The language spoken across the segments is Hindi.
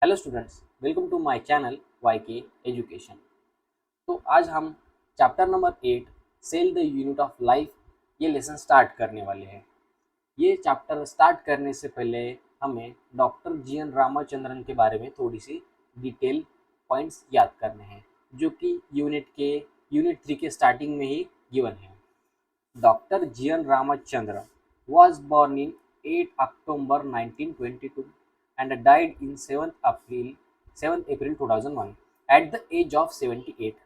Hello students, welcome to my channel Y K education. तो आज हम chapter number 8 cell the unit of life ये लेसन स्टार्ट करने वाले हैं। ये चैप्टर स्टार्ट करने से पहले हमें डॉक्टर जी एन रामाचंद्रन के बारे में थोड़ी सी डिटेल पॉइंट्स याद करने हैं, जो कि यूनिट 3 के स्टार्टिंग में ही गिवन है। Doctor G N Ramachandra was born in 8 October 1922 and died in 7th April 2001 at the age of 78.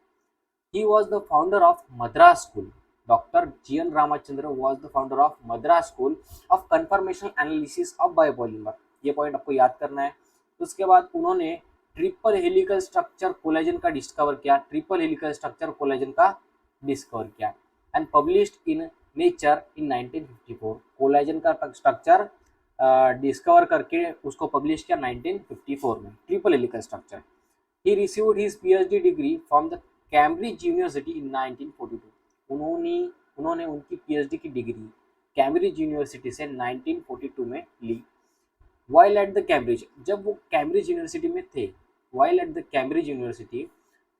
He was the founder of Madras School. Dr. G. N. Ramachandra was the founder of Madras School of Conformational Analysis of Biopolymer. ये पॉइंट आपको याद करना है। उसके बाद उन्होंने ट्रिपल हेलिकल स्ट्रक्चर कोलेजन का डिस्कवर किया, and published in Nature in 1954। Collagen का स्ट्रक्चर डिस्कवर करके उसको पब्लिश किया 1954 में, triple helical structure. He received his PhD degree from the Cambridge University in 1942। उन्होंने उनकी पीएचडी की डिग्री कैम्ब्रिज यूनिवर्सिटी से 1942 में ली। वाइल एट द कैम्ब्रिज, जब वो कैम्ब्रिज यूनिवर्सिटी में थे, while at the Cambridge university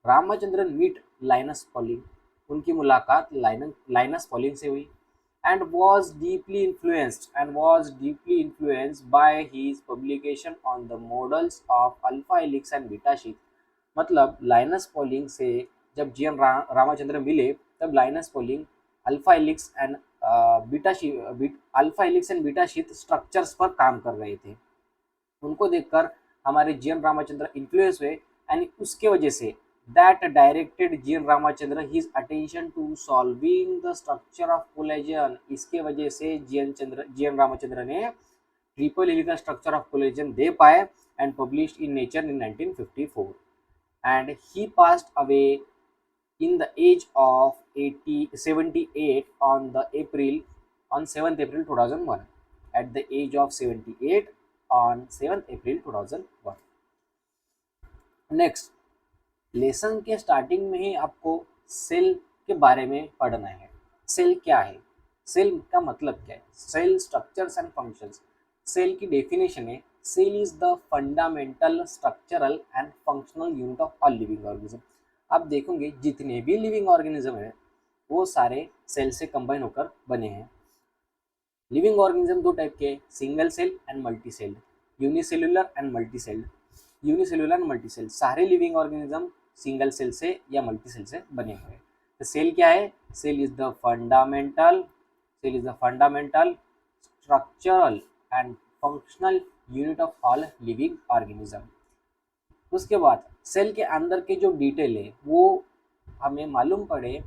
Ramachandran meet Linus Pauling, उनकी मुलाकात लाइनस पॉलिंग से हुई। and was deeply influenced by his publication on the models of alpha helix and beta sheath। मतलब लाइनस पॉलिंग से जब जी एन रामचंद्र मिले, तब Linus Pauling alpha helix and beta sheath structures पर काम कर रहे थे। उनको देखकर हमारे जी एन रामचंद्र इन्फ्लुएंस हुए, एंड उसके वजह से that directed G. N. Ramachandra his attention to solving the structure of collagen। इसके वजह से जी एन रामचंद्र ने triple helical structure of collagen दे पाए and published in Nature in 1954। and he passed away in the age of 78 on 7th April 2001 at the age of 78 on 7th April 2001। Next, lesson के स्टार्टिंग में ही आपको सेल के बारे में पढ़ना है। सेल क्या है, सेल का मतलब क्या है, cell structures and functions. Cell की डेफिनेशन है, cell is the fundamental structural and functional unit of all living organism. आप देखोगे जितने भी लिविंग ऑर्गेनिज्म है वो सारे सेल से कंबाइन होकर बने हैं। लिविंग ऑर्गेनिज्म दो टाइप के, single cell and multi cell, unicellular and multi cell. Unicellular and multi cell, सारे लिविंग ऑर्गेनिज्म सिंगल सेल से या मल्टी सेल से बने हुए हैं। तो सेल क्या है, cell is the fundamental structural and functional unit of all living organism. उसके बाद सेल के अंदर के जो डिटेल है वो हमें मालूम पड़े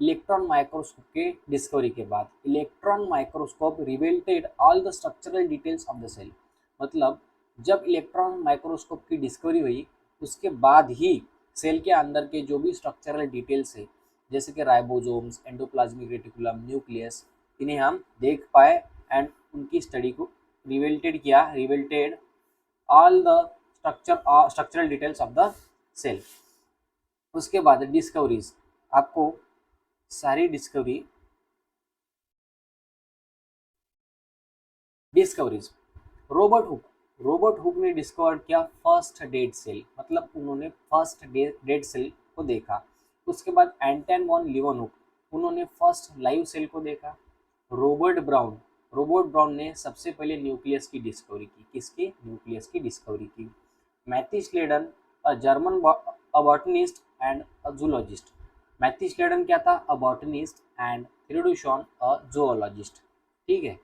इलेक्ट्रॉन माइक्रोस्कोप के डिस्कवरी के बाद। Electron microscope revealed all the structural details of the cell. मतलब जब इलेक्ट्रॉन माइक्रोस्कोप की डिस्कवरी हुई उसके बाद ही सेल के अंदर के जो भी स्ट्रक्चरल डिटेल्स है, जैसे कि राइबोसोम्स, एंडोप्लाज्मिक रेटिकुलम, न्यूक्लियस, इन्हें हम देख पाए एंड उनकी स्टडी को revealed all the structural details of the cell. उसके बाद डिस्कवरीज, आपको सारी डिस्कवरीज रोबर्ट हुक ने डिस्कवर किया फर्स्ट डेड सेल, मतलब उन्होंने फर्स्ट डेड सेल को देखा। उसके बाद एंटन वॉन लीवनहुक, उन्होंने फर्स्ट लाइव सेल को देखा। रॉबर्ट ब्राउन ने सबसे पहले न्यूक्लियस की डिस्कवरी की। किसकी? न्यूक्लियस की डिस्कवरी की। Matthew Schleiden, a German botanist and a zoologist. Matthew Schleiden क्या था? अ बॉटनिस्ट एंड थ्योडोशन अ जूलॉजिस्ट। ठीक है।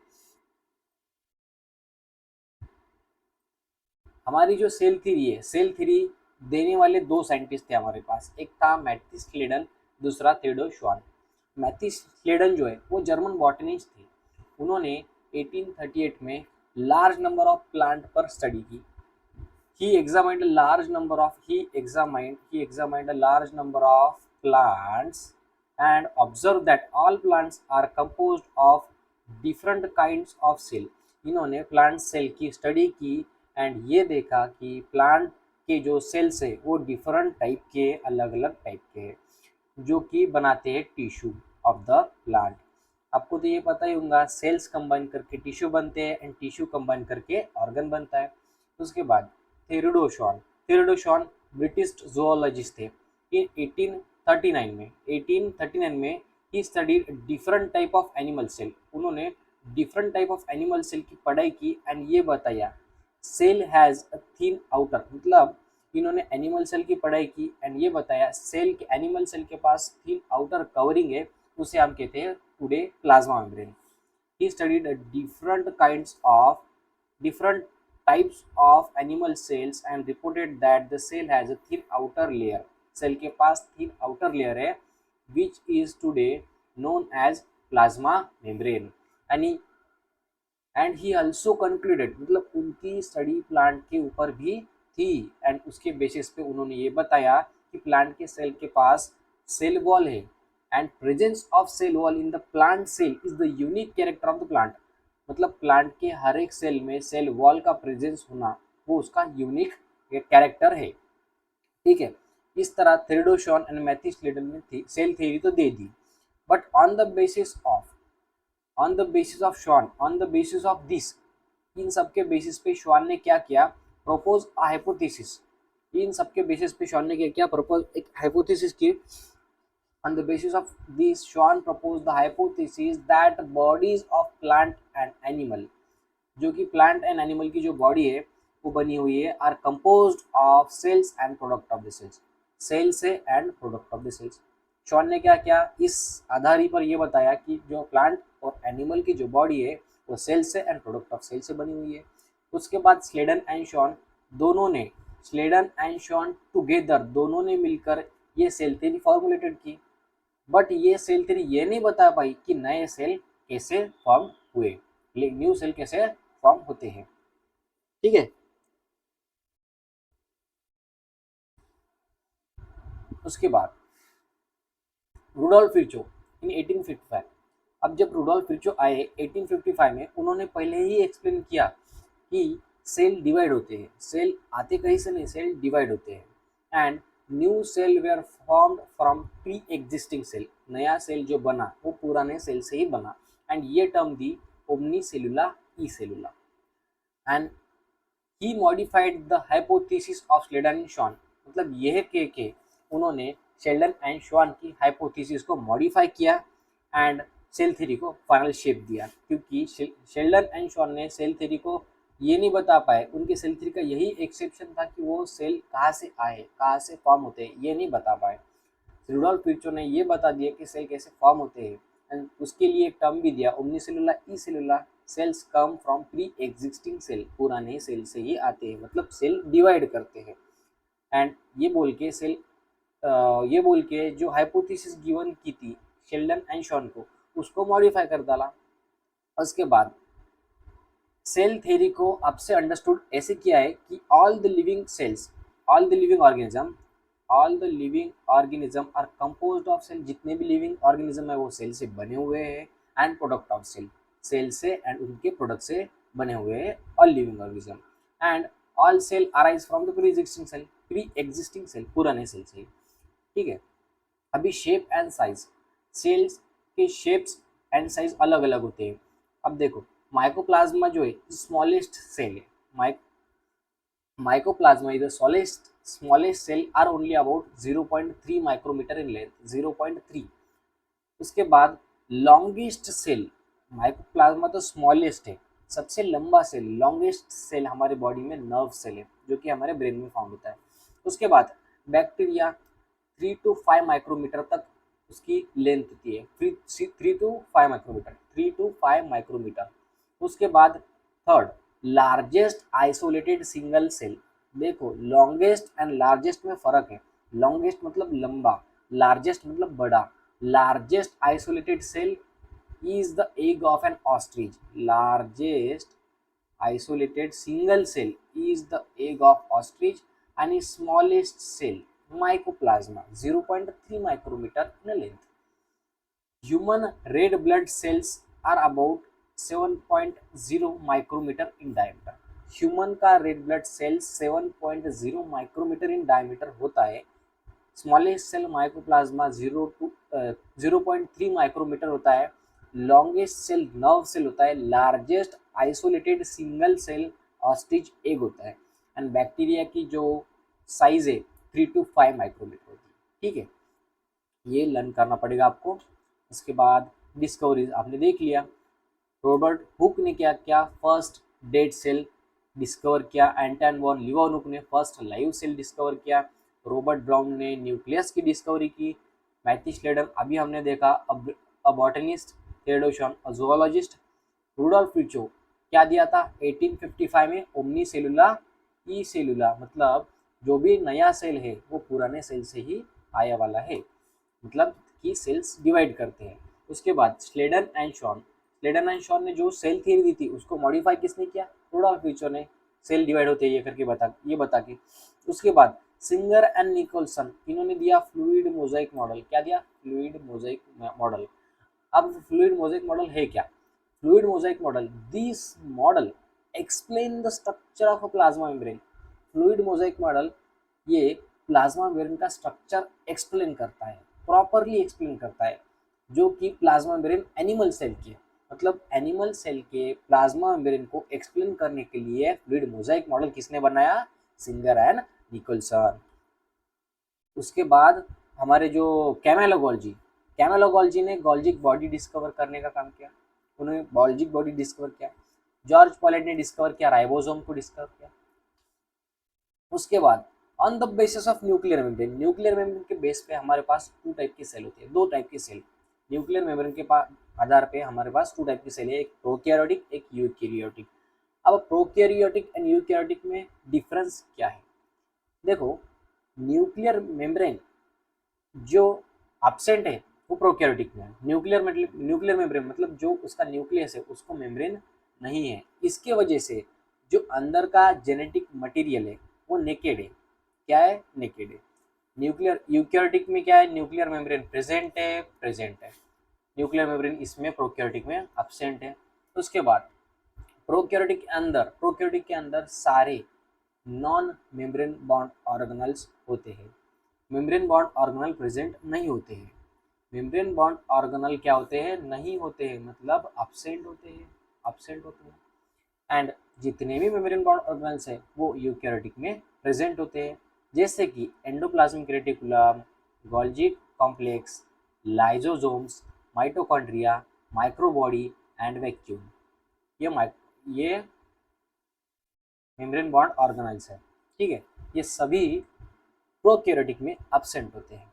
हमारी जो सेल थ्योरी है, सेल थ्योरी देने वाले दो साइंटिस्ट थे हमारे पास, एक था मैथ्यू स्लेडन, दूसरा थेओडोर श्वान। मैथ्यू स्लेडन जो है वो जर्मन बॉटनिस्ट थे। उन्होंने 1838 में लार्ज नंबर ऑफ प्लांट पर स्टडी की। he examined a large number of he examined a large number of plants and observed that all plants are composed of different kinds of cell। इन्होंने प्लांट सेल की स्टडी की एंड ये देखा कि प्लांट के जो सेल्स है वो डिफरेंट टाइप के, अलग अलग टाइप के हैं, जो कि बनाते हैं टिश्यू ऑफ द प्लांट। आपको तो ये पता ही होगा, सेल्स कंबाइन करके टिश्यू बनते हैं एंड टिश्यू कंबाइन करके ऑर्गन बनता है। उसके बाद थेरोडोशॉन। थेरोडोशॉन ब्रिटिश zoologist थे। इन 1839 में he studied different type of animal cell. उन्होंने different type of animal cell की पढ़ाई की एंड ये बताया cell has a thin outer, मतलब इन्होंने एनिमल सेल की पढ़ाई की एंड ये बताया सेल के एनिमल सेल के पास थिन आउटर कवरिंग है, उसे हम कहते हैं today plasma membrane. He studied different types of animal cells and reported that the cell has a thin outer layer. Cell के पास thin outer layer है which is today known as plasma membrane. And he also concluded, मतलब उनकी स्टडी प्लांट के ऊपर भी थी एंड उसके बेसिस पे उन्होंने ये बताया कि प्लांट के सेल के पास सेल वॉल है and presence of cell wall in the plant cell is the unique character of the plant. मतलब प्लांट के हर एक सेल में सेल वॉल का प्रेजेंस होना वो उसका यूनिक कैरेक्टर है। ठीक है, इस तरह थेरोडोशॉन एंड मैथ्यू स्लेडन ने सेल थ्योरी तो दे दी, but on the basis of this, इन सब के बेसिस पे शॉन ने क्या किया, प्रपोज अ हाइपोथेसिस। इन सब के बेसिस पे शॉन ने क्या किया, प्रपोज एक हाइपोथेसिस की। On the basis of this Schwann propose the hypothesis that bodies of plant and animal, जो कि प्लांट एंड एनिमल की जो बॉडी है वो बनी हुई है, are composed of cells and product of the cells, cell से and product of the cells. Schwann ने क्या किया, इस आधार पर यह बताया कि जो प्लांट और एनिमल की जो बॉडी है वो सेल से एंड प्रोडक्ट ऑफ सेल से बनी हुई है। उसके बाद स्लेडन एंड शॉन टुगेदर दोनों ने मिलकर ये सेल थ्योरी फॉर्मुलेटेड की, बट ये सेल थ्योरी ये नहीं बता पाई कि नए सेल कैसे फॉर्म हुए, न्यू सेल कैसे फॉर्म होते हैं। ठीक है, उसके बाद रुडोल्फ विर्चो इन 1855। अब जब रुडोल्फ विर्चो आए 1855 में, उन्होंने पहले ही एक्सप्लेन किया कि सेल डिवाइड होते हैं, सेल आते कहीं से नहीं, सेल डिवाइड होते हैं and new cell were formed from pre existing cell. नया सेल जो बना वो पुराने सेल से ही बना एंड ये टर्म दी ओमनी सेलुला ई सेलुला and he modified the hypothesis of Schleiden and Schwann. मतलब यह कह के उन्होंने शेल्डन एंड शॉन की हाइपोथेसिस को मॉडिफाई किया एंड सेल थ्योरी को फाइनल शेप दिया, क्योंकि शेल्डन एंड शॉन ने सेल थ्योरी को ये नहीं बता पाए, उनके सेल थ्योरी का यही एक्सेप्शन था कि वो सेल कहाँ से आए, कहाँ से फॉर्म होते हैं, ये नहीं बता पाए। रुडोल्फ विर्चो ने ये बता दिया कि सेल कैसे फॉर्म होते हैं एंड उसके लिए एक टर्म भी दिया ओमनीसेलुला ई सेलुला, cells come from pre existing cell, पुराने सेल से ही आते हैं, मतलब सेल डिवाइड करते हैं एंड ये बोल के जो हाइपोथेसिस गिवन की थी शेल्डन एंड शॉन को, उसको मॉडिफाई कर डाला। उसके बाद सेल थ्योरी को अब से अंडरस्टूड ऐसे किया है कि all the living organism are composed of cell. जितने भी लिविंग ऑर्गेनिज्म है वो सेल से बने हुए हैं and product of cell, cell से एंड उनके प्रोडक्ट से बने हुए हैं all living organism and all cell arise from the pre existing cell, पुराने सेल से। ठीक है, अभी शेप एंड साइज, सेल्स के शेप्स एंड साइज अलग अलग होते हैं। अब देखो माइकोप्लाज्मा जो है स्मॉलेस्ट सेल है, mycoplasma is the smallest cell are only about 0.3 micrometer in length, 0.3। उसके बाद लॉन्गेस्ट सेल, माइकोप्लाज्मा तो स्मॉलेस्ट है, सबसे लंबा सेल, लॉन्गेस्ट सेल हमारे बॉडी में नर्व सेल है जो कि हमारे ब्रेन में फॉर्म होता है। उसके बाद बैक्टीरिया 3 to 5 माइक्रोमीटर तक उसकी लेंथ होती है, 3 to 5 माइक्रोमीटर। उसके बाद third largest isolated single cell. देखो लॉन्गेस्ट एंड लार्जेस्ट में फर्क है, लॉन्गेस्ट मतलब लंबा, लार्जेस्ट मतलब बड़ा। Largest isolated cell is the egg of an ostrich. Largest isolated single cell is the egg of ostrich and its smallest cell mycoplasma 0.3 micrometer in length. Human red blood cells are about 7.0 micrometer in diameter. Human का red blood cell 7.0 micrometer in diameter होता है। स्मॉलेस्ट सेल माइकोप्लाज्मा 0.3 माइक्रोमीटर होता है। लॉन्गेस्ट सेल नर्व सेल होता है। Largest isolated single cell ostrich egg होता है। एंड बैक्टीरिया की जो साइज है 3 to 5 माइक्रोमीटर होती है। ठीक है, ये लर्न करना पड़ेगा आपको। इसके बाद डिस्कवरीज आपने देख लिया, रॉबर्ट हुक ने क्या किया, फर्स्ट डेड सेल डिस्कवर किया। एंटन वॉन लियोनुक ने फर्स्ट लाइव सेल डिस्कवर किया। रॉबर्ट ब्राउन ने न्यूक्लियस की डिस्कवरी की। मैथ्यू स्लेडन अभी हमने देखा, अ बॉटनिस्ट। थियोडोर अ जूलॉजिस्ट। रूडोल्फ विर्चो क्या दिया था 1855 में, ओमनी सेलुला ई सेलुला, मतलब जो भी नया सेल है वो पुराने सेल से ही आया वाला है, मतलब कि सेल्स डिवाइड करते हैं। उसके बाद स्लेडन एंड शॉन ने जो सेल थ्योरी दी थी उसको मॉडिफाई किसने किया, रूडोल्फ विर्चो ने, सेल डिवाइड होते हैं ये करके बता के। उसके बाद सिंगर एंड निकोलसन, इन्होंने दिया फ्लूइड मोजाइक मॉडल। क्या दिया, फ्लूइड मोजाइक मॉडल। अब फ्लूइड मोजाइक मॉडल है क्या, fluid Mosaic model, this model explain the structure of a plasma membrane. Fluid Mosaic model ये प्लाज्मा मेम्ब्रेन का स्ट्रक्चर एक्सप्लेन करता है, प्रॉपरली एक्सप्लेन करता है, जो कि प्लाज्मा मेम्ब्रेन एनिमल सेल की है। मतलब एनिमल सेल के प्लाज्मा मेम्ब्रेन को एक्सप्लेन करने के लिए फ्लूइड मोजाइक मॉडल किसने बनाया, सिंगर एंड निकोलसन। उसके बाद हमारे जो कैमेलोगोल्जी ने गॉल्जिक बॉडी डिस्कवर करने का काम किया, उन्होंने गॉल्जिक बॉडी डिस्कवर किया। जॉर्ज पॉलेट ने डिस्कवर किया, राइबोसोम को डिस्कवर किया। उसके बाद on the basis of nuclear membrane, nuclear membrane के बेस पे हमारे पास 2 टाइप की सेल होती है, 2 टाइप की सेल। न्यूक्लियर मेम्ब्रेन के आधार पे हमारे पास 2 टाइप की सेल है, एक प्रोकैरियोटिक, एक यूकैरियोटिक। अब प्रोकैरियोटिक एंड यूकैरियोटिक में डिफरेंस क्या है, देखो न्यूक्लियर मेम्ब्रेन जो एब्सेंट है वो प्रोकैरियोटिक में है। न्यूक्लियर मेम्ब्रेन मतलब जो उसका न्यूक्लियस है उसको मेम्ब्रेन नहीं है, इसके वजह से जो अंदर का जेनेटिक मटेरियल है वो नेकेड है। क्या है, नेकेड है। न्यूक्लियर यूकैरियोटिक में क्या है, न्यूक्लियर मेम्ब्रेन प्रेजेंट है। न्यूक्लियर मेम्ब्रेन इसमें प्रोकैरियोटिक में एब्सेंट है। उसके बाद प्रोकैरियोटिक के अंदर सारे नॉन मेम्ब्रेन बॉन्ड ऑर्गेनल्स होते हैं, मेम्ब्रेन बॉन्ड ऑर्गेनल प्रेजेंट नहीं होते हैं। मेम्ब्रेन बॉन्ड ऑर्गेनल क्या होते हैं, नहीं होते हैं, मतलब एब्सेंट होते हैं। एंड जितने भी मेम्ब्रेन बॉन्ड ऑर्गेनल्स है वो यूकैरियोटिक में प्रेजेंट होते हैं, जैसे कि endoplasmic reticulum, Golgi complex, lysosomes, mitochondria, microbody and vacuum. ये मेम्ब्रेन बॉन्ड ऑर्गेनल्स है। ठीक है, ये सभी प्रोकैरियोटिक में एब्सेंट होते हैं।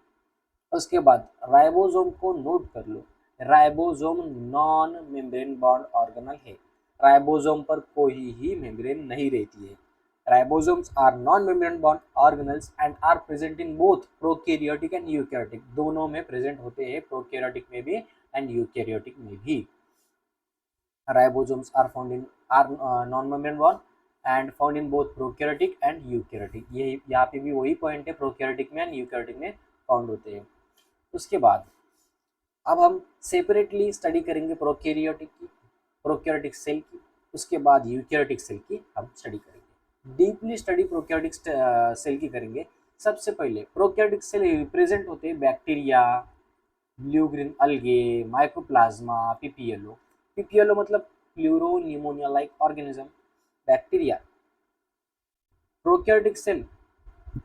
उसके बाद राइबोसोम को नोट कर लो, ribosome non membrane bound organelle है, राइबोसोम पर कोई ही मेम्ब्रेन नहीं रहती है। Ribosomes are non membrane bound organelles and are present in both prokaryotic and eukaryotic, दोनों में प्रेजेंट होते हैं, प्रोकैरियोटिक में भी एंड यूकैरियोटिक में भी। Ribosomes are found in are non membrane bond and found in both prokaryotic and eukaryotic, ये यहाँ पे भी वही पॉइंट है, प्रोकैरियोटिक में एंड यूकैरियोटिक में फाउंड होते हैं। उसके बाद अब हम सेपरेटली स्टडी करेंगे प्रोकैरियोटिक सेल की, उसके बाद यूकैरियोटिक सेल की हम स्टडी करेंगे। डीपली स्टडी प्रोकैरियोटिक सेल की करेंगे। सबसे पहले प्रोकैरियोटिक सेल रिप्रेजेंट होते हैं bacteria, blue green algae, mycoplasma, PPLO मतलब pleuro pneumonia like organism. Bacteria, prokaryotic cell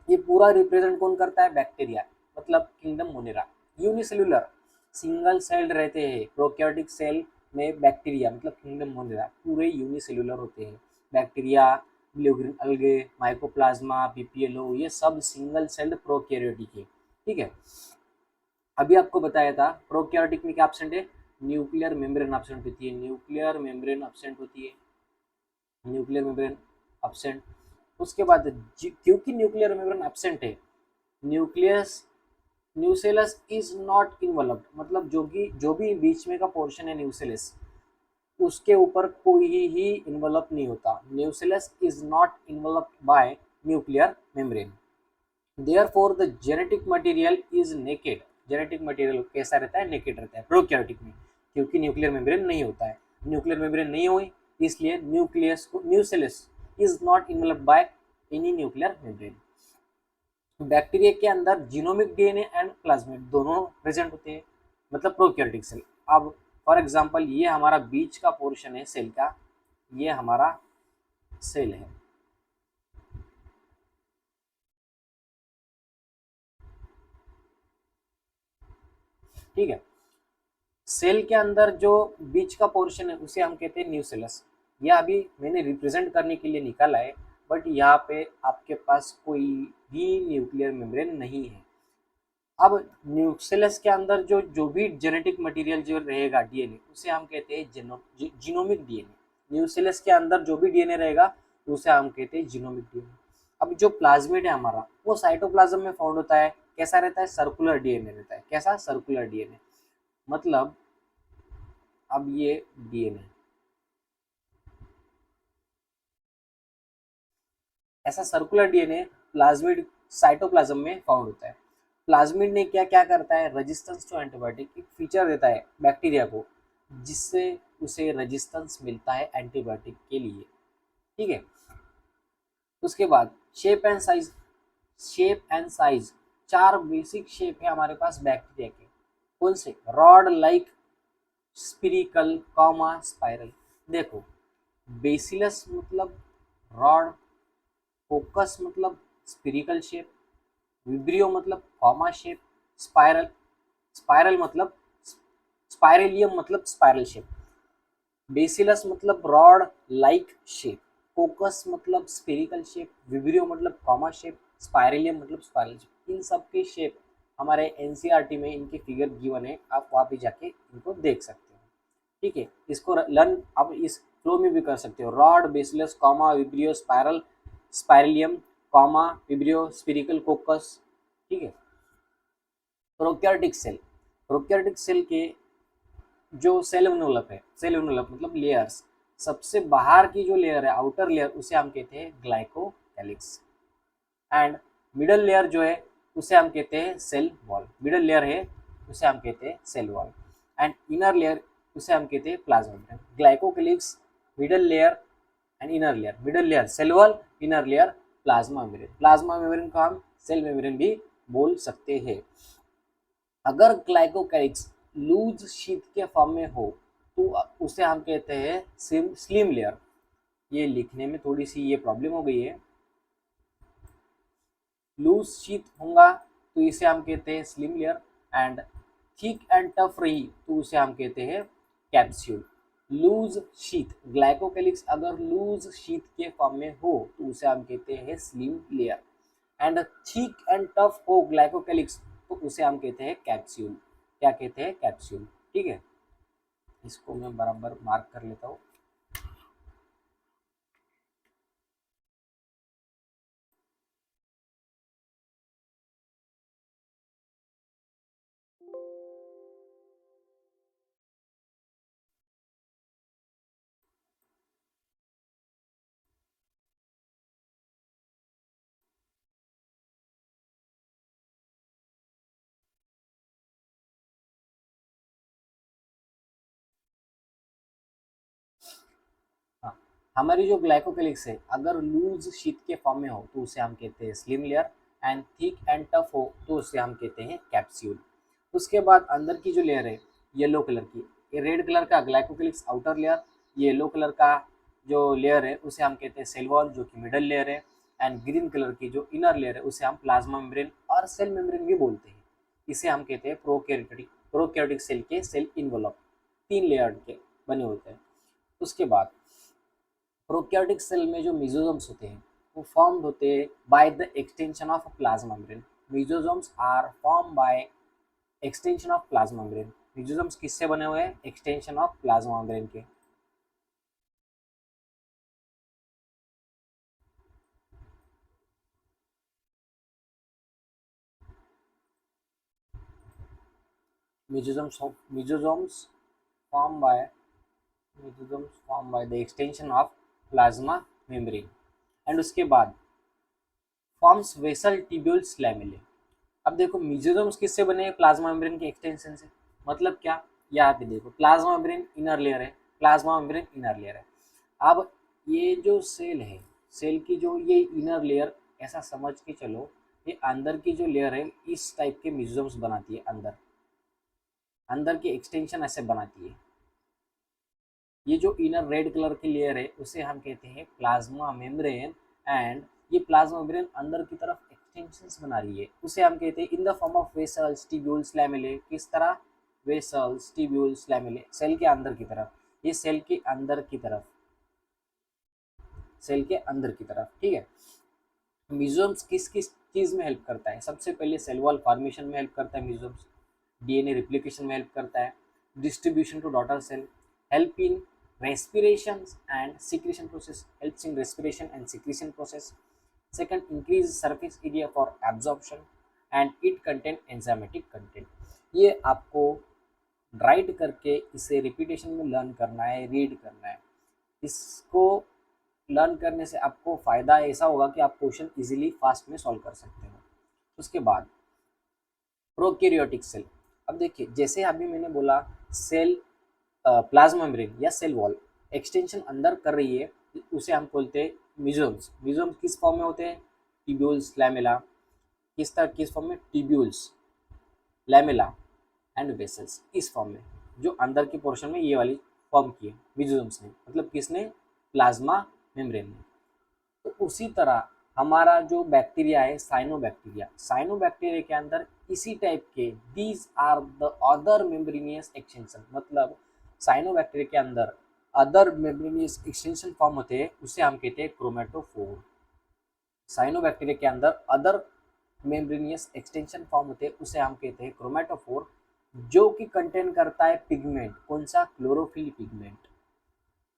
ये पूरा रिप्रेजेंट कौन करता है, बैक्टीरिया, मतलब kingdom Monera. Unicellular, single celled रहते हैं प्रोकैरियोटिक सेल में, बैक्टीरिया मतलब किंगडम मोनेरा पूरे यूनिसेलुलर होते हैं। Bacteria, blue green algae, mycoplasma, PPLO ये सब सिंगल सेल्ड प्रोकैरियोटिक है। ठीक है, अभी आपको बताया था प्रोकैरियोटिक में क्या एब्सेंट है, न्यूक्लियर मेम्ब्रेन एब्सेंट होती है, न्यूक्लियर मेम्ब्रेन एब्सेंट। उसके बाद क्योंकि न्यूक्लियर मेम्ब्रेन एब्सेंट है, न्यूसेलस इज नॉट इन्वॉल्व्ड, मतलब जो भी बीच में का पोर्शन है न्यूसेलस उसके ऊपर कोई ही इन्वॉल्व नहीं होता। Nucellus is not involved bye nuclear membrane, therefore the genetic material is naked. Genetic material कैसा रहता है, नेकेड रहता है प्रोकैरियोटिक में, क्योंकि न्यूक्लियर मेम्ब्रेन नहीं होता है। न्यूक्लियर मेम्ब्रेन नहीं हुई इसलिए nucellus is not involved by any nuclear membrane. Bacteria के अंदर जीनोमिक डीएनए एंड प्लाज्मिड दोनों प्रेजेंट होते हैं, मतलब प्रोकैरियोटिक सेल। अब फॉर एग्जांपल ये हमारा बीच का पोर्शन है सेल का, ये हमारा सेल है, ठीक है। सेल के अंदर जो बीच का पोर्शन है उसे हम कहते हैं न्यूक्लियस। यह अभी मैंने रिप्रेजेंट करने के लिए निकाला है, बट यहाँ पे आपके पास कोई भी न्यूक्लियर मेम्ब्रेन नहीं है। अब न्यूक्लियस के अंदर जो भी जेनेटिक मटेरियल जो रहेगा डीएनए, उसे हम कहते हैं जीनोमिक डीएनए। न्यूक्लियस के अंदर जो भी डीएनए रहेगा उसे हम कहते हैं जीनोमिक डीएनए। अब जो प्लाज्मिड है हमारा, वो साइटोप्लाज्म में फाउंड होता है। कैसा रहता है? सर्कुलर डीएनए रहता है। कैसा? Circular DNA. मतलब अब ये डीएनए ऐसा सर्कुलर डीएनए प्लाज्मिड साइटोप्लाज्म में फाउंड होता है। प्लाज्मिड ने क्या क्या करता है? रेजिस्टेंस टू एंटीबायोटिक एक फीचर देता है बैक्टीरिया को, जिससे उसे रेजिस्टेंस मिलता है एंटीबायोटिक के लिए। ठीक है। उसके बाद shape and size. Shape and size, चार बेसिक शेप है हमारे पास बैक्टीरिया के। कौन से? Rod like, spherical, comma, spiral. देखो, बेसिलस मतलब रॉड, फोकस मतलब स्पिरिकल शेप, विब्रियो मतलब कॉमा शेप, स्पाइरल स्पाइरल मतलब स्पाइरेलियम मतलब स्पाइरल शेप। बेसिलस मतलब रॉड लाइक शेप, फोकस मतलब स्फेरिकल शेप, विब्रियो मतलब कॉमा शेप, स्पाइरेलियम मतलब स्पाइरल शेप। इन सब के शेप हमारे एनसीईआरटी में इनके फिगर गिवन है, आप वहाँ पे जाके इनको देख सकते हो। ठीक है। इसको लर्न आप इस फ्लो में भी कर सकते हो। Rod, bacillus, comma, vibrio, spiral, spirillum, comma, vibrio, spherical, coccus. ठीक है। Prokaryotic cell. प्रोकैरियोटिक सेल के जो सेल एनवलप है, सेल एनवलप मतलब लेयर्स, सबसे बाहर की जो लेयर है, आउटर लेयर, उसे हम कहते हैं ग्लाइकोकैलिक्स। एंड मिडल लेयर जो है उसे हम कहते हैं सेल वॉल। मिडल लेयर है उसे हम कहते हैं cell wall. And inner layer उसे हम कहते हैं plasma membrane. Glycocalyx, middle layer and inner layer. Middle layer cell wall, inner layer plasma membrane. Plasma membrane को हम सेल मेम्ब्रेन भी बोल सकते हैं। अगर ग्लाइकोकैलिक्स लूज शीट के फॉर्म में हो तो उसे हम कहते हैं स्लिम लेयर। ये लिखने में थोड़ी सी ये प्रॉब्लम हो गई है। लूज शीट होगा तो इसे हम कहते हैं slim layer. And thick and tough रही तो उसे हम कहते हैं कैप्सूल। लूज शीट, ग्लाइकोकैलिक्स अगर लूज शीट के फॉर्म में हो तो उसे हम कहते हैं slim layer. And thick and tough हो ग्लाइकोकैलिक्स तो उसे हम कहते हैं कैप्सूल। क्या कहते हैं? कैप्सूल। ठीक है। इसको मैं बराबर मार्क कर लेता हूँ। हाँ, हमारी जो ग्लाइकोकैलिक्स है अगर लूज शीट के फॉर्म में हो तो उसे हम कहते हैं slim layer. And thick and tough हो तो उसे हम कहते हैं कैप्सूल। उसके बाद अंदर की जो लेयर है येलो कलर की, ये रेड कलर का glycocalyx outer layer, yellow colour का जो लेयर है उसे हम कहते हैं सेल वॉल जो कि मिडल लेयर है। एंड ग्रीन कलर की जो इनर लेयर है उसे हम प्लाज्मा मेम्ब्रेन और सेल मेम्ब्रेन भी बोलते हैं। इसे हम कहते हैं प्रोकैरियोटिक सेल के सेल इन्वॉल्व, तीन लेयर के बने होते हैं। उसके बाद प्रोकैरियोटिक सेल में जो मेसोसोम्स होते हैं वो फॉर्म्ड होते हैं by the extension of plasma membrane. Mesosomes are form by extension of plasma membrane. Mesosomes किससे बने हुए हैं? एक्सटेंशन ऑफ प्लाज्मा मेम्ब्रेन के। Mesosomes form by mesosomes form by the extension of plasma membrane. And उसके बाद फॉर्म्स वेसल ट्यूब्यूल्स लैमेले। अब देखो मेसोसोम्स किससे बने हैं? प्लाज्मा मेम्ब्रेन के एक्सटेंशन से। मतलब क्या? यहाँ पे देखो, प्लाज्मा मेम्ब्रेन इनर लेयर है, प्लाज्मा मेम्ब्रेन इनर लेयर है। अब ये जो सेल है, सेल की जो ये इनर लेयर, ऐसा समझ के चलो ये अंदर की जो लेयर है इस टाइप के मेसोसोम्स बनाती है। अंदर अंदर की एक्सटेंशन ऐसे बनाती है। ये जो इनर रेड कलर की लेयर है उसे हम कहते हैं प्लाज्मा मेम्ब्रेन। एंड ये प्लाज्मा मेम्ब्रेन अंदर की तरफ एक्सटेंशंस बना रही है, उसे हम कहते हैं in the form of vessels, tubules, lamellae. किस तरह? वेसल्स, ट्यूब्यूल्स, लैमेले, सेल के अंदर की तरफ, ये सेल के अंदर की तरफ, सेल के अंदर की तरफ, ठीक है। म्यूजियम्स किस किस चीज़ में हेल्प करता है? सबसे पहले सेल वॉल फॉर्मेशन में हेल्प करता है म्यूजियम्स, डीएनए रिप्लिकेशन में हेल्प करता है, distribution to daughter cell, help in respiration and secretion process, helps in respiration and secretion process. Second, increase surface area for absorption and it contain enzymatic content. ये आपको राइट करके इसे रिपीटेशन में लर्न करना है, रीड करना है। इसको लर्न करने से आपको फ़ायदा ऐसा होगा कि आप क्वेश्चन इजीली फास्ट में सॉल्व कर सकते हो। उसके बाद प्रोकैरियोटिक सेल, अब देखिए जैसे अभी मैंने बोला सेल प्लाज्मा मेम्ब्रेन या सेल वॉल एक्सटेंशन अंदर कर रही है, उसे हम बोलते हैं म्यूजियम्स। म्यूजियम्स किस फॉर्म में होते हैं? ट्यूब्यूल्स, लैमेला, किस फॉर्म में? ट्यूब्यूल्स, लैमेला एंड वेसल्स, इस फॉर्म में, जो अंदर के पोर्शन में ये वाली फॉर्म की है म्यूजियम्स ने, मतलब किसने? प्लाज्मा मेम्ब्रेन ने। तो उसी तरह हमारा जो बैक्टीरिया है साइनोबैक्टीरिया, साइनोबैक्टीरिया के अंदर इसी टाइप के these are the other membranous extension, मतलब साइनोबैक्टीरिया के अंदर अदर मेम्ब्रेनियस एक्सटेंशन फॉर्म होते हैं, उसे हम कहते हैं क्रोमेटोफोर। साइनोबैक्टीरिया के अंदर अदर मेम्ब्रेनियस एक्सटेंशन फॉर्म होते हैं, उसे हम कहते हैं क्रोमेटोफोर, जो कि कंटेन करता है पिगमेंट, कौन सा? क्लोरोफिल पिगमेंट,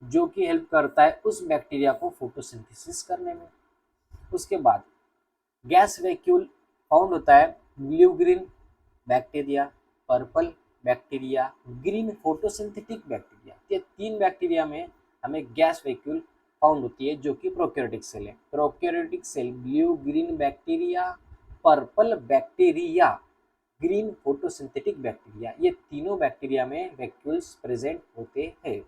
जो कि हेल्प करता है उस बैक्टीरिया को फोटोसिंथेसिस करने में। उसके बाद गैस वैक्यूल फाउंड होता है blue green bacteria, purple bacteria, green photosynthetic bacteria. ये तीन बैक्टीरिया में हमें गैस वैक्यूल फाउंड होती है, जो कि प्रोकैरियोटिक सेल है। Prokaryotic cell blue green bacteria, purple bacteria, green photosynthetic bacteria, ये तीनों बैक्टीरिया में वैक्यूल्स प्रेजेंट होते हैं।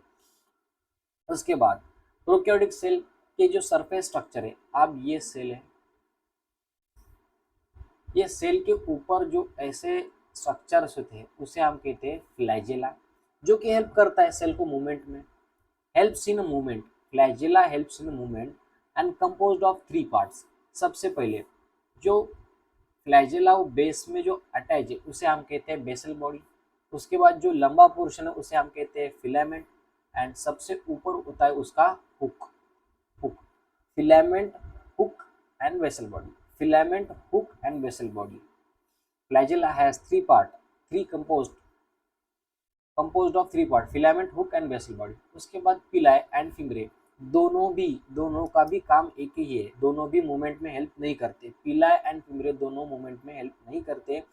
उसके बाद प्रोकैरियोटिक सेल के जो सरफेस स्ट्रक्चर है, अब ये सेल है, ये सेल के ऊपर जो ऐसे स्ट्रक्चर्स होते हैं उसे हम कहते हैं फ्लैजेला, जो कि हेल्प करता है सेल को मूवमेंट में, helps in movement, flagella helps in movement and composed of 3 parts. सबसे पहले जो फ्लैजेला बेस में जो अटैच है उसे हम कहते हैं बेसल बॉडी, उसके बाद जो लंबा पोर्शन है उसे हम कहते हैं फिलामेंट, एंड सबसे ऊपर होता है उसका hook, hook, filament, hook and basal body, filament, hook and basal body. Flagella has 3 part, 3 composed of 3 part, filament, hook and basal body. उसके बाद पिलाए एंड फिम्ब्रे, दोनों का भी काम एक ही है, दोनों भी मूवमेंट में हेल्प नहीं करते। पिलाए एंड फिम्ब्रे दोनों मूवमेंट में हेल्प नहीं करते।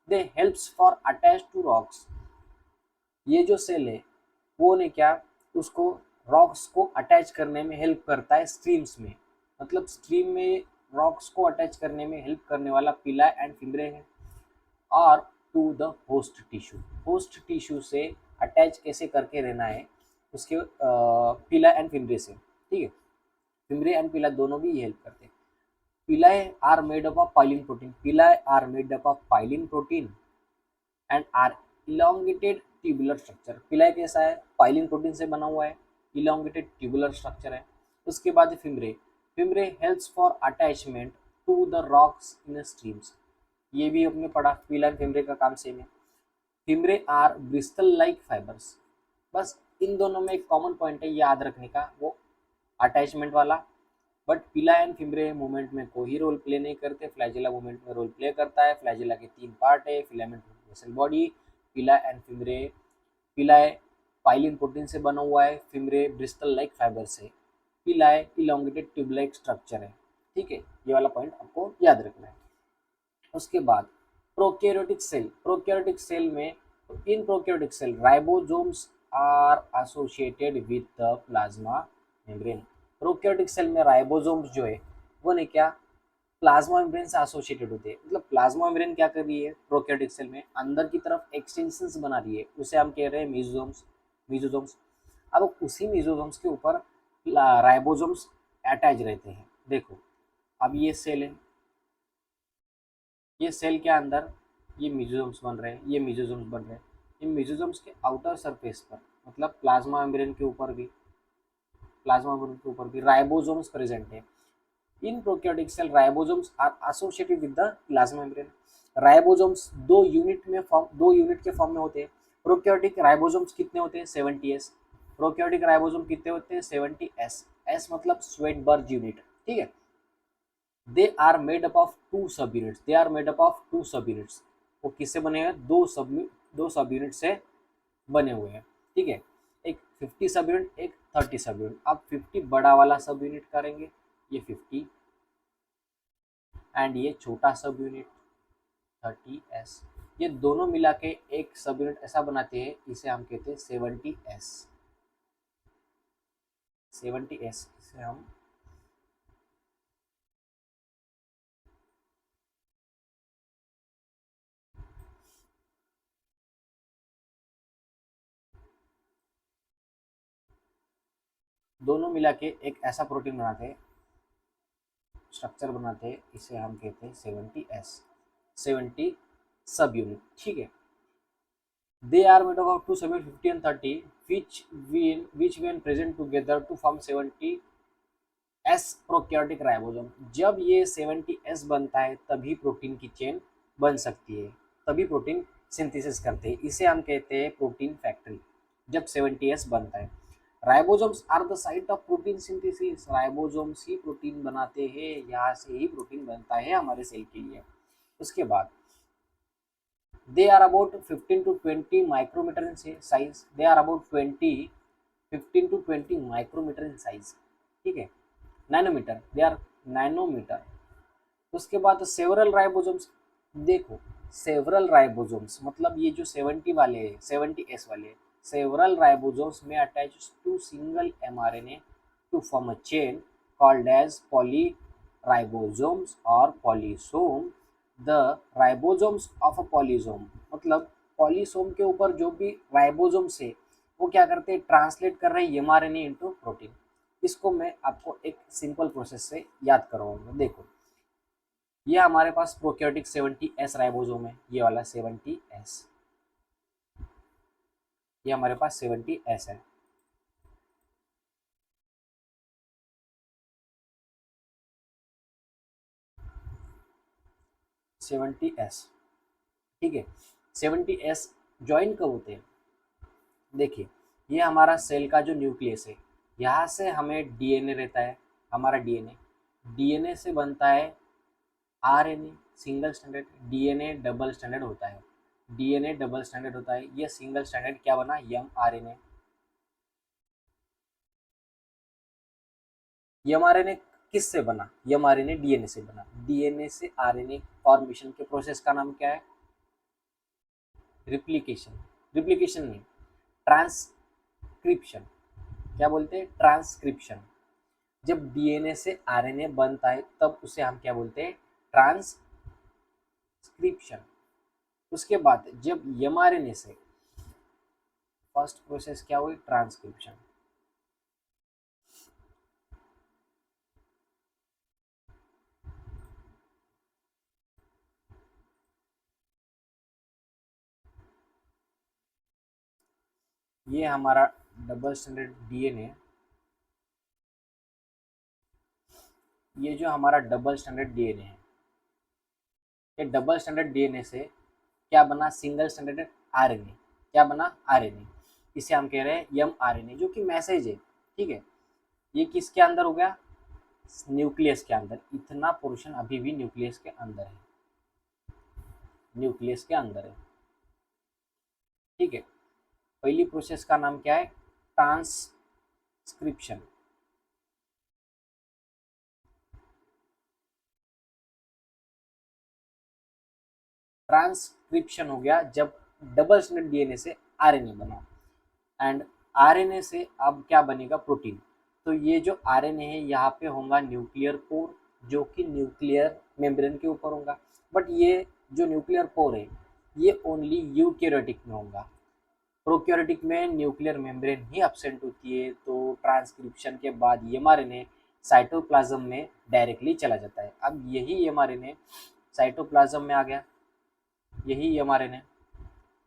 They helps for attach to rocks, ये जो सेल है वो ने क्या, उसको रॉक्स को अटैच करने में हेल्प करता है स्ट्रीम्स में, मतलब स्ट्रीम में रॉक्स को अटैच करने में हेल्प करने वाला पिला एंड फिम्ब्रे है। और to the host tissue, host tissue से अटैच कैसे करके रहना है उसके पिला एंड फिम्ब्रे से, ठीक है। फिम्ब्रे एंड पिला दोनों भी हेल्प करते हैं। Pili are made up of pilin protein, pili are made up of pilin protein and are elongated tubular structure. Pili कैसा है? पाइलिन प्रोटीन से बना हुआ है, इलोंगेटेड ट्यूबुलर स्ट्रक्चर है। उसके बाद fimbriae, fimbriae helps for attachment to the rocks in streams, ये भी हमने पढ़ा, पिला एंड फिम्ब्रे का काम सेम है। Fimbriae are bristle like fibres, बस इन दोनों में एक कॉमन पॉइंट है याद रखने का, वो अटैचमेंट वाला। बट पिला एंड फिम्ब्रे मूवमेंट में कोई रोल प्ले नहीं करते, फ्लैजेला मूवमेंट में रोल प्ले करता है। फ्लैजेला के 3 पार्ट है, फिलामेंट, बेसल बॉडी, पिला एंड फिम्ब्रे। पिलाए पाइलिन प्रोटीन से बना हुआ है, फिम्ब्रे ब्रिस्टल लाइक फाइबर से, पिलाए इलोंगेटेड ट्यूब लाइक स्ट्रक्चर है, ठीक है। ये वाला पॉइंट आपको याद रखना है। उसके बाद प्रोकैरियोटिक सेल, प्रोकैरियोटिक सेल में, in prokaryotic cell ribosomes are associated with the plasma membrane. Prokaryotic cell में राइबोसोम्स जो है वो ने क्या, प्लाज्मा मेम्ब्रेन से एसोसिएटेड होते हैं। मतलब प्लाज्मा मेम्ब्रेन क्या कर रही है प्रोकैरियोटिक सेल में, अंदर की तरफ एक्सटेंशंस बना रही है, उसे हम कह रहे हैं मेसोसोम्स, मेसोसोम्स। अब उसी मेसोसोम्स के ऊपर राइबोसोम्स अटैच रहते हैं। देखो अब ये सेल है, ये सेल के अंदर ये मेसोसोम्स बन रहे हैं, ये मेसोसोम्स बन रहे हैं। इन मेसोसोम्स के आउटर सरफेस पर, मतलब प्लाज्मा मेम्ब्रेन के ऊपर भी, प्लाज्मा मेम्ब्रेन के ऊपर भी राइबोसोम्स प्रेजेंट है। In prokaryotic cell ribosomes are associated with the plasma membrane. Ribosomes दो यूनिट के फॉर्म में होते हैं। प्रोकैरियोटिक राइबोसोम्स कितने होते हैं 70s। प्रोकैरियोटिक राइबोसोम कितने होते हैं 70s। एस मतलब स्वेटबर्ग यूनिट, ठीक है। They are made up of two subunits, they are made up of two subunits. वो किससे बने हैं, दो सब यूनिट से बने हुए हैं, ठीक है। एक 50 सब यूनिट, एक 30 सब यूनिट। आप 50 बड़ा वाला सब यूनिट करेंगे, ये 50, एंड ये छोटा सब यूनिट 30s। ये दोनों मिला के एक सब यूनिट ऐसा बनाते हैं, इसे हम कहते हैं 70s। 70s इसे हम दोनों मिला के एक ऐसा प्रोटीन बनाते हैं, स्ट्रक्चर बनाते हैं, इसे हम कहते हैं 70s, 70 सब यूनिट, ठीक है। They are made up of two subunits 50 and 30, which when present together to form 70s prokaryotic ribosome. जब ये 70s बनता है तभी प्रोटीन की चेन बन सकती है, तभी प्रोटीन सिंथेसिस करते हैं, इसे हम कहते हैं प्रोटीन फैक्ट्री। जब 70s बनता है, ribosomes are the site of protein synthesis. Ribosomes ही प्रोटीन बनाते हैं, यहाँ से ही प्रोटीन बनता है हमारे सेल के लिए। उसके बाद they are about 15 to 20 micrometer in size, they are about 15 to 20 micrometer in size, ठीक है। Nanometre, they are nanometre. उसके बाद सेवरल राइबोसोम्स, देखो सेवरल राइबोसोम्स मतलब ये जो 70 वाले हैं, 70s वाले, सेवरल राइबोसोम्स में attach to single mRNA to form a chain called as polyribosomes or polysome। The ribosomes of a polysome मतलब पॉलीसोम के ऊपर जो भी राइबोसोम्स है वो क्या करते हैं, ट्रांसलेट कर रहे हैं mRNA इनटू प्रोटीन। इसको मैं आपको एक सिंपल प्रोसेस से याद करवाऊंगा। देखो ये हमारे पास प्रोकैरियोटिक 70s राइबोसोम है, ये वाला 70s, ये हमारे पास 70s है। सेवेंटी एस, ठीक है। 70s ज्वाइन कब होते हैं, देखिए ये हमारा सेल का जो न्यूक्लियस है, यहाँ से हमें डीएनए रहता है, हमारा डीएनए, डीएनए से बनता है RNA single standard, DNA double standard होता है, डीएनए डबल स्टैंडर्ड होता है। ये सिंगल स्टैंडर्ड क्या बना, एमआरएनए। एमआरएनए किससे बना, एमआरएनए डीएनए से बना। डीएनए से आरएनए फॉर्मेशन के प्रोसेस का नाम क्या है, रिप्लिकेशन, रिप्लिकेशन नहीं, ट्रांसक्रिप्शन। क्या बोलते हैं, ट्रांसक्रिप्शन। जब डीएनए से आरएनए बनता है तब उसे हम क्या बोलते हैं, ट्रांसक्रिप्शन। उसके बाद जब एमआरएनए से फर्स्ट प्रोसेस क्या हुई, ट्रांसक्रिप्शन। ये हमारा डबल स्टैंडर्ड डीएनए, ये जो हमारा डबल स्टैंडर्ड डीएनए है, ये डबल स्टैंडर्ड डीएनए से क्या बना, सिंगल स्टैंडर्ड आरएनए। क्या बना, आरएनए। इसे हम कह रहे हैं एमआरएनए, जो कि मैसेज है, ठीक है। ये किसके अंदर हो गया, न्यूक्लियस के अंदर। इतना पोर्शन अभी भी न्यूक्लियस के अंदर है, न्यूक्लियस के अंदर है, ठीक है। पहली प्रोसेस का नाम क्या है, ट्रांसक्रिप्शन। ट्रांसक्रिप्शन हो गया जब डबल स्टैंडर्ड डीएनए से आरएनए बना, एंड आरएनए से अब क्या बनेगा, प्रोटीन। तो ये जो आरएनए है यहाँ पे होगा न्यूक्लियर पोर, जो कि न्यूक्लियर मेम्ब्रेन के ऊपर होगा। बट ये जो न्यूक्लियर पोर है ये ओनली यूकैरियोटिक में होगा, प्रोकैरियोटिक में न्यूक्लियर मेम्ब्रेन ही एब्सेंट होती है। तो ट्रांसक्रिप्शन के बाद एमआरएनए साइटोप्लाज्म में डायरेक्टली चला जाता है। अब यही एमआरएनए साइटोप्लाज्म में आ गया, यही एमआरएनए,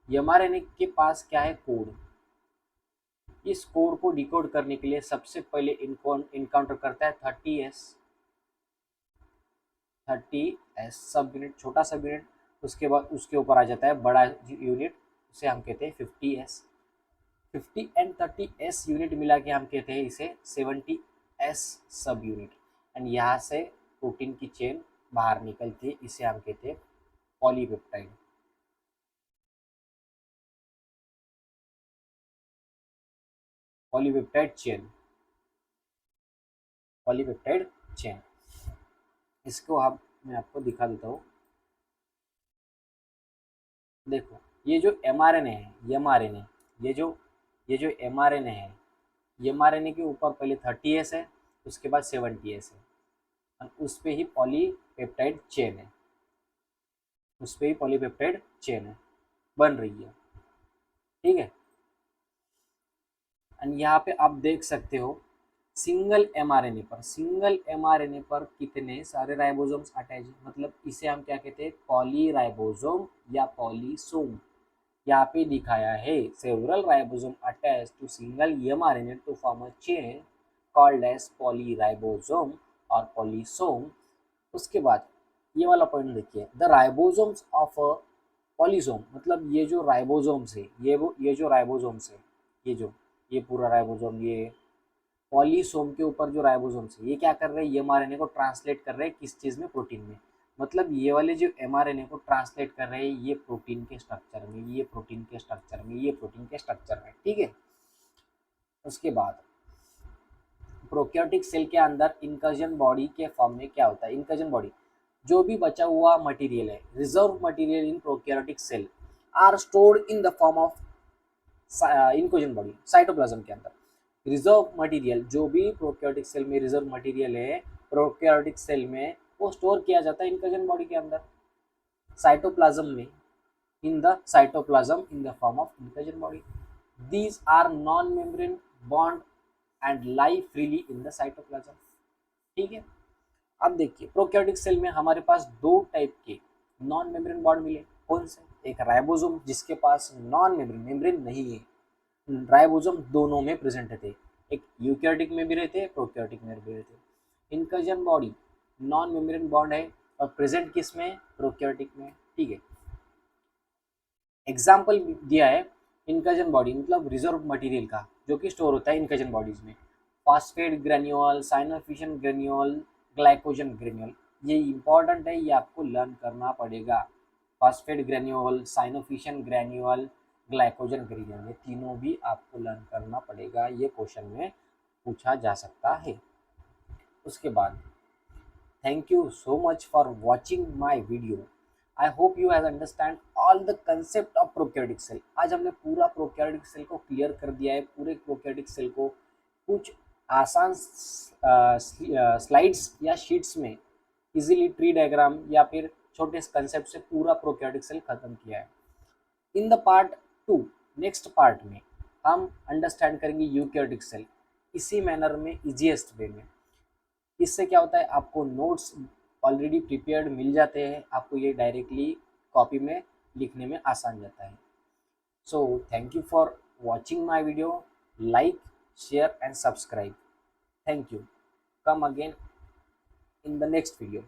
एमआरएनए के पास क्या है, कोड। इस कोड को डिकोड करने के लिए सबसे पहले इनकाउंटर करता है 30s, 30s सब यूनिट, छोटा सब यूनिट। उसके बाद उसके ऊपर आ जाता है बड़ा यूनिट उसे हम कहते हैं 50s। 50 एंड 30s यूनिट मिला के हम कहते हैं इसे 70s सब यूनिट। एंड यहाँ से प्रोटीन की चेन बाहर निकलती है, इसे हम कहते हैं polypeptide. Polypeptide chain, polypeptide chain. इसको आप, मैं आपको दिखा देता हूँ। देखो ये जो mRNA है, mRNA, ये जो mRNA है, mRNA के ऊपर पहले 30s है, उसके बाद 70s है, और उस पे ही पॉलीपेप्टाइड चेन है, उस पे ही पॉलीपेप्टाइड चेन है बन रही है, ठीक है। एंड यहाँ पे आप देख सकते हो सिंगल mRNA पर, सिंगल mRNA पर कितने सारे राइबोसोम्स अटैच है, मतलब इसे हम क्या कहते हैं, पॉलीराइबोसोम या पॉलीसोम। यहाँ पे दिखाया है several ribosome attach to single mRNA to form a chain called as polyribosome और पॉलीसोम। उसके बाद ये वाला पॉइंट देखिए, the ribosomes of a polysome, मतलब ये जो राइबोसोम्स है, ये जो राइबोसोम्स है, ये पूरा राइबोसोम, ये पॉलीसोम के ऊपर जो राइबोसोम्स है, ये क्या कर रहे हैं, mRNA को ट्रांसलेट कर रहे हैं किस चीज़ में, प्रोटीन में। मतलब ये वाले जो mRNA को ट्रांसलेट कर रहे हैं, ये प्रोटीन के स्ट्रक्चर में, ये प्रोटीन के स्ट्रक्चर में, ये प्रोटीन के स्ट्रक्चर में, ठीक है। उसके बाद प्रोकैरियोटिक सेल के अंदर इनकर्जन बॉडी के फॉर्म में क्या होता है, इनकर्जन बॉडी, जो भी बचा हुआ मटेरियल है, reserve material in prokaryotic cell are stored in the form of inclusion body, cytoplasm के अंदर। रिजर्व मटेरियल, जो भी प्रोकैरियोटिक सेल में रिजर्व मटेरियल है, प्रोकैरियोटिक सेल में वो स्टोर किया जाता है इनकर्जन बॉडी के अंदर, साइटोप्लाज्म में, in the cytoplasm in the form of inclusion body. These are non membrane bond and lie freely in the cytoplasm, ठीक है। अब देखिए प्रोकैरियोटिक सेल में हमारे पास दो टाइप के नॉन मेम्ब्रेन बॉन्ड मिले, कौन से, एक राइबोसोम जिसके पास नॉन मेम्ब्रेन, मेम्ब्रेन नहीं है, राइबोसोम दोनों में प्रेजेंट थे, एक यूकैरियोटिक में भी रहते, प्रोकैरियोटिक में भी रहते। Incursion body non membrane bond है और प्रेजेंट किस में, प्रोकैरियोटिक में, ठीक है। एग्जाम्पल दिया है इनकर्जन बॉडी, मतलब रिजर्व मटेरियल का, जो कि स्टोर होता है इनकर्जन बॉडीज में, phosphate granule, cyanophycean granule, glycogen granule. ये इंपॉर्टेंट है, ये आपको लर्न करना पड़ेगा। Phosphate granule, cyanophycean granule, glycogen granule, ये तीनों भी आपको लर्न करना पड़ेगा, ये क्वेश्चन में पूछा जा सकता है। उसके बाद thank you so much for watching my video. I hope you have understand all the concept of prokaryotic cell. आज हमने पूरा प्रोकैरियोटिक सेल को क्लियर कर दिया है, पूरे प्रोकैरियोटिक सेल को कुछ आसान स्लाइड्स या शीट्स में इजीली ट्री डायग्राम या फिर छोटे कंसेप्ट से पूरा प्रोकैरियोटिक सेल खत्म किया है। In the part 2, next part में हम अंडरस्टैंड करेंगे यूकैरियोटिक सेल, इसी मैनर में, इजीएस्ट वे में। इससे क्या होता है, आपको नोट्स ऑलरेडी प्रिपेयर्ड मिल जाते हैं, आपको ये डायरेक्टली कॉपी में लिखने में आसान जाता है। So thank you for watching my video, like, share and subscribe. Thank you. Come again in the next video.